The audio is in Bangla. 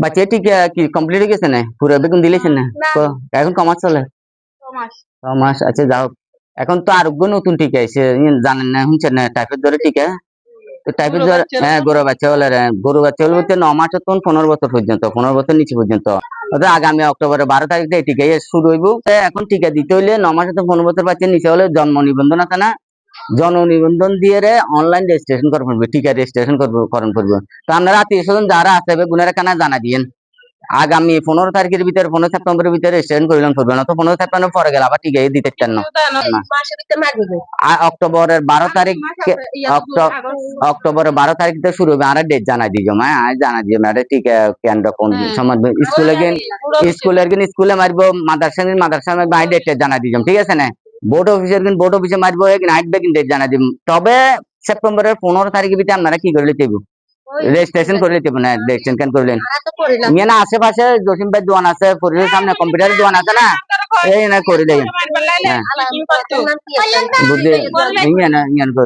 বাচ্চা টিকা কি কমপ্লিট হয়ে গেছে না পুরো বেগুন দিলেছেন না এখন কমাস চলে 6 মাস আচ্ছা যাও এখন তো আরোগ্য নতুন টিকা এসে জানেন না শুনছেন না টাইফয়েড জ্বরের টিকা তো টাইফয়েড জ্বর হ্যাঁ গরু বাচ্চা হলে বলতে 9 মাস তো 15 বছর পর্যন্ত 15 বছর নিচে পর্যন্ত আগামী অক্টোবরের 12 তারিখ থেকে টিকা শুরু হইব এখন টিকা দিতে হইলে 9 মাস তো 15 বছর বাচ্চা নিচে হলে জন্ম নিবন্ধন আছে না জন নিবন্ধন দিয়ে অনলাইন রেজিস্ট্রেশন করবো টিকা রেজিস্ট্রেশন করণ করবো তো আপনারা আত্মীয় স্বজন যারা আছে গুণের কানা জানা দিয়েন আগামী 15 তারিখের ভিতরে 15 সেপ্টেম্বরের ভিতরে রেজিস্ট্রেশন করিলেন করবেন না তো 15 সেপ্টেম্বর পরে গেলে আবার টিকা দিতে চান না অক্টোবরের 12 তারিখ অক্টোবরের 12 তারিখ থেকে শুরু হবে আর ডেট জানাই দিও মা আজ জানাই দিও না টিকা কেন্দ্র কোন সময় স্কুলে মারবো মাদ্রাসা মারবো ডেট জানাই দিও ঠিক আছে না বোর্ড অফিসে মারবো নাইট বেগিং ডেট জানাই দিব তবে সেপ্টেম্বরের 15 তারিখের ভিতরে আপনারা কি করে লিখব রেজিস্ট্রেশন করে লিখব না রেজিস্ট্রেশন কেন করলেন না আশেপাশে জসিম ভাই দোকান আছে পরিবেশের সামনে কম্পিউটারের দোকান আছে না এই না করে দেবেন বুঝলি